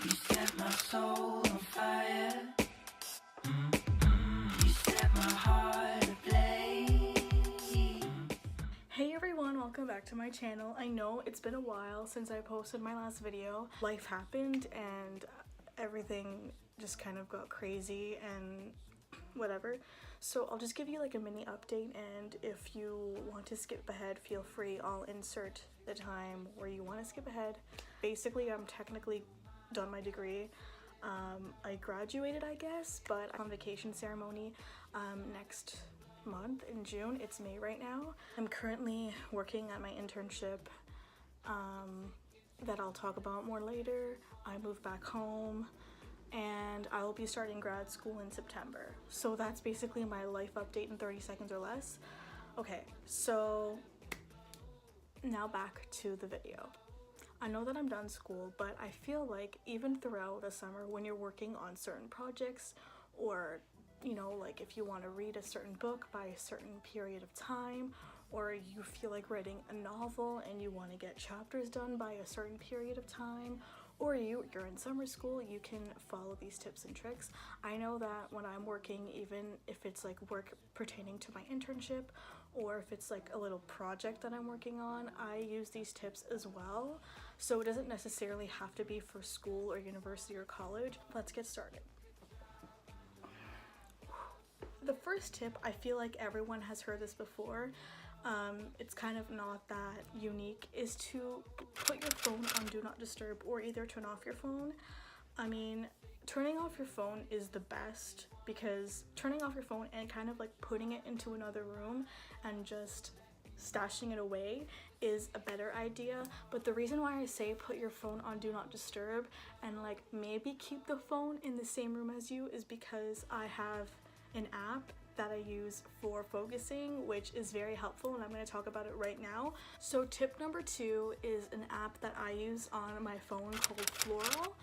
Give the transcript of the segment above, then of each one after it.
You set my soul on fire. You set my heart ablaze. Hey everyone, welcome back to my channel. I know it's been a while since I posted my last video. Life happened and everything just kind of got crazy and whatever. So I'll just give you like a mini update, and if you want to skip ahead, feel free. I'll insert the time where you want to skip ahead. Basically, I'm technically done my degree. I graduated, I guess, but I'm on vacation ceremony next month in June. It's May right now. I'm currently working at my internship that I'll talk about more later. I moved back home and I will be starting grad school in September. So that's basically my life update in 30 seconds or less. Okay, so now back to the video. I know that I'm done school, but I feel like even throughout the summer when you're working on certain projects, or you know, like if you want to read a certain book by a certain period of time, or you feel like writing a novel and you want to get chapters done by a certain period of time, or you're in summer school, you can follow these tips and tricks. I know that when I'm working, even if it's like work pertaining to my internship, or if it's like a little project that I'm working on, I use these tips as well. So it doesn't necessarily have to be for school or university or college. Let's get started. The first tip, I feel like everyone has heard this before. It's kind of not that unique, is to put your phone on do not disturb, or either turn off your phone. I mean, turning off your phone is the best, because turning off your phone and kind of like putting it into another room and just stashing it away is a better idea. But the reason why I say put your phone on do not disturb and like maybe keep the phone in the same room as you is because I have an app that I use for focusing, which is very helpful, and I'm going to talk about it right now. So tip number 2 is an app that I use on my phone called Floral.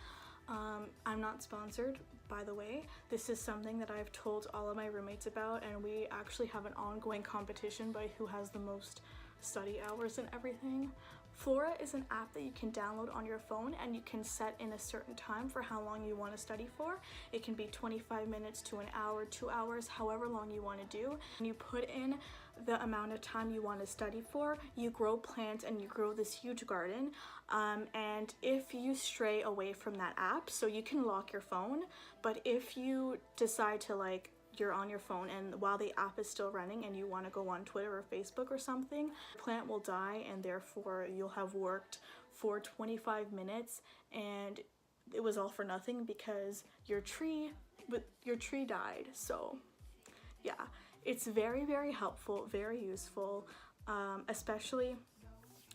I'm not sponsored, by the way. This is something that I've told all of my roommates about, and we actually have an ongoing competition by who has the most study hours and everything. Flora is an app that you can download on your phone, and you can set in a certain time for how long you want to study for. It can be 25 minutes to an hour, 2 hours, however long you want to do. And you put in the amount of time you want to study for, you grow plants, and you grow this huge garden. And if you stray away from that app, so you can lock your phone, but if you decide to like you're on your phone and while the app is still running and you want to go on Twitter or Facebook or something, the plant will die, and therefore you'll have worked for 25 minutes and it was all for nothing because your tree died. So yeah, it's very, very helpful, very useful, especially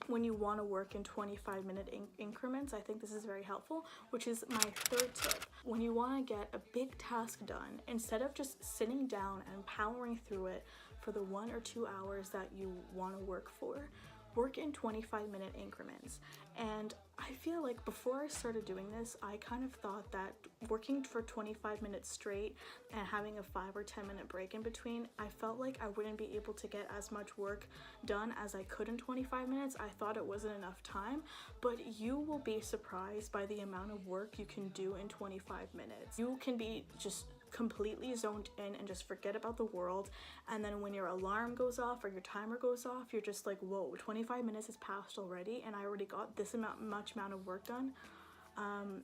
when you want to work in 25-minute increments. I think this is very helpful, which is my third tip. When you want to get a big task done, instead of just sitting down and powering through it for the 1 or 2 hours that you want to work for, work in 25-minute increments. And I feel like before I started doing this, I kind of thought that working for 25 minutes straight and having a 5 or 10 minute break in between, I felt like I wouldn't be able to get as much work done as I could in 25 minutes. I thought it wasn't enough time, but you will be surprised by the amount of work you can do in 25 minutes. You can be just completely zoned in and just forget about the world, and then when your alarm goes off or your timer goes off, you're just like, whoa, 25 minutes has passed already and I already got this much amount of work done.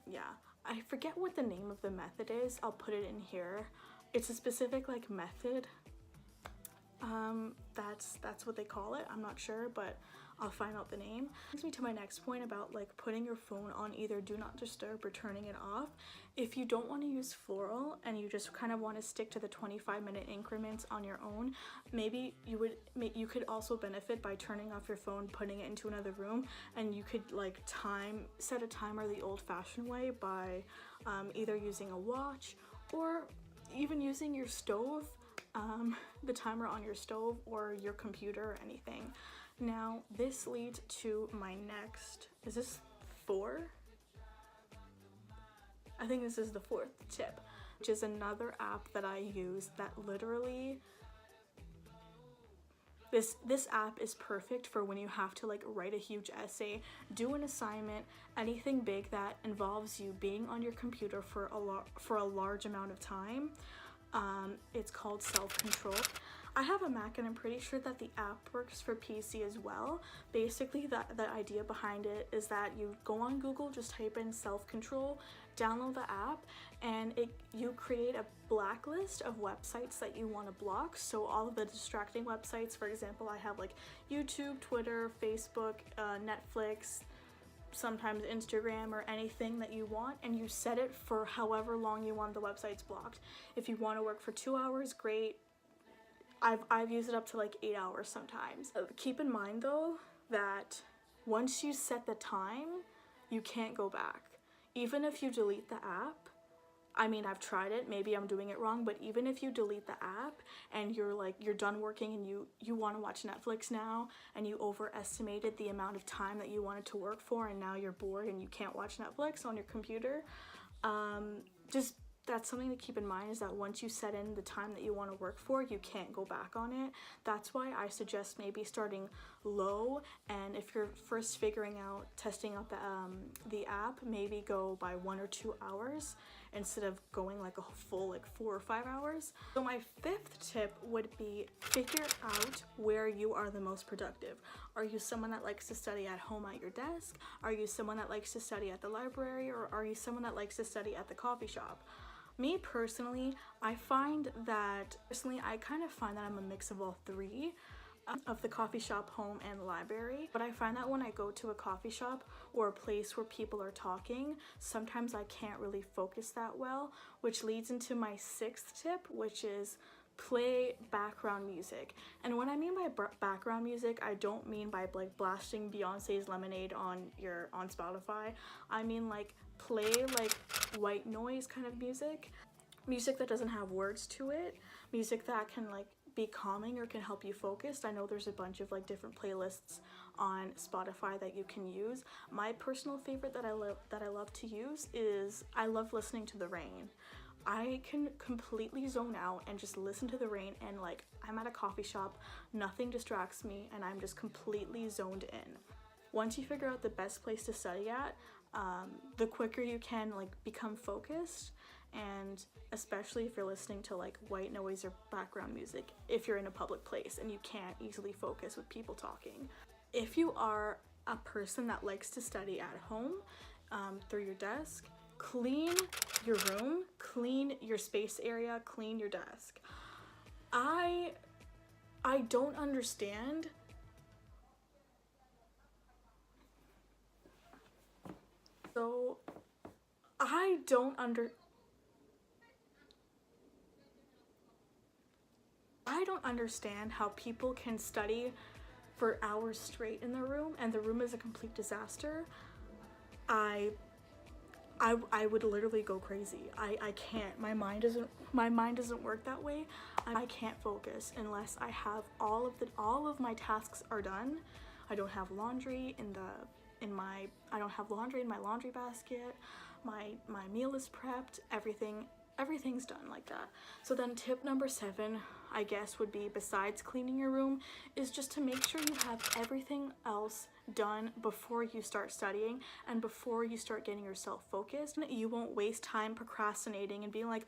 Yeah, I forget what the name of the method is. I'll put it in here. It's a specific like method. That's what they call it. I'm not sure, but I'll find out the name. Brings me to my next point about like putting your phone on either do not disturb or turning it off. If you don't want to use Floral and you just kind of want to stick to the 25-minute increments on your own, maybe you could also benefit by turning off your phone, putting it into another room, and you could like set a timer the old-fashioned way by either using a watch or even using your stove, the timer on your stove or your computer or anything. Now this leads to my next, is this 4? I think this is the 4th tip, which is another app that I use that literally This app is perfect for when you have to like write a huge essay, do an assignment, anything big that involves you being on your computer for a large amount of time. It's called Self-Control. I have a Mac and I'm pretty sure that the app works for PC as well. Basically, the idea behind it is that you go on Google, just type in Self-Control, download the app, and you create a blacklist of websites that you want to block. So all of the distracting websites, for example, I have like YouTube, Twitter, Facebook, Netflix, sometimes Instagram, or anything that you want, and you set it for however long you want the websites blocked. If you want to work for 2 hours, great. I've used it up to like 8 hours sometimes. Keep in mind though that once you set the time, you can't go back. Even if you delete the app, I mean, I've tried it, maybe I'm doing it wrong, but even if you delete the app and you're done working and you want to watch Netflix now, and you overestimated the amount of time that you wanted to work for, and now you're bored and you can't watch Netflix on your computer, just that's something to keep in mind, is that once you set in the time that you want to work for, you can't go back on it. That's why I suggest maybe starting low, and if you're first testing out the app, maybe go by 1 or 2 hours instead of going like a full like 4 or 5 hours. So my 5th tip would be figure out where you are the most productive. Are you someone that likes to study at home at your desk? Are you someone that likes to study at the library? Or are you someone that likes to study at the coffee shop? Me personally, I kind of find that I'm a mix of all three, of the coffee shop, home, and library. But I find that when I go to a coffee shop or a place where people are talking, sometimes I can't really focus that well, which leads into my 6th tip, which is play background music. And what I mean by background music, I don't mean by like blasting Beyonce's Lemonade on Spotify. I mean like play like white noise kind of music that doesn't have words to it, music that can like be calming or can help you focus. I know there's a bunch of like different playlists on Spotify that you can use. My personal favorite that I love to use is I love listening to the rain. I can completely zone out and just listen to the rain, and like I'm at a coffee shop, nothing distracts me, and I'm just completely zoned in. Once you figure out the best place to study at, the quicker you can like become focused, and especially if you're listening to like white noise or background music, if you're in a public place and you can't easily focus with people talking. If you are a person that likes to study at home, through your desk, clean your room, clean your space area, clean your desk. I don't understand I don't understand how people can study for hours straight in their room and the room is a complete disaster. I would literally go crazy. I can't. My mind doesn't work that way. I can't focus unless I have all of my tasks are done. I don't have laundry in my laundry basket. My meal is prepped. Everything's done like that. So then tip number 7, I guess, would be, besides cleaning your room, is just to make sure you have everything else done before you start studying and before you start getting yourself focused. You won't waste time procrastinating and being like,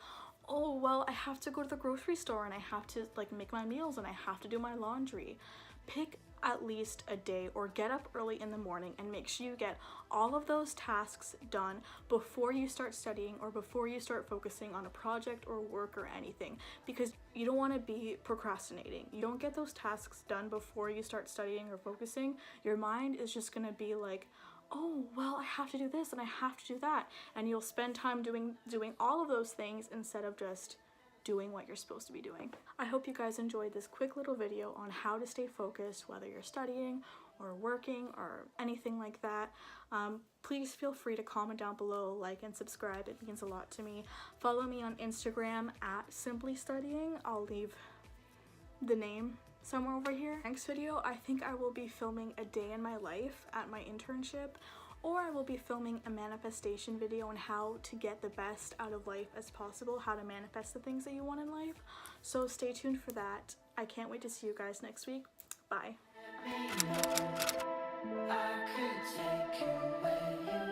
oh, well, I have to go to the grocery store and I have to like make my meals and I have to do my laundry. Pick at least a day, or get up early in the morning and make sure you get all of those tasks done before you start studying or before you start focusing on a project or work or anything, because you don't want to be procrastinating. You don't get those tasks done before you start studying or focusing, your mind is just going to be like, oh, well, I have to do this and I have to do that, and you'll spend time doing all of those things instead of just doing what you're supposed to be doing. I hope you guys enjoyed this quick little video on how to stay focused, whether you're studying or working or anything like that. Please feel free to comment down below, like and subscribe. It means a lot to me. Follow me on Instagram at Simply Studying. I'll leave the name somewhere over here. Next video, I think I will be filming a day in my life at my internship, or I will be filming a manifestation video on how to get the best out of life as possible, how to manifest the things that you want in life. So stay tuned for that. I can't wait to see you guys next week. Bye. I could take you where you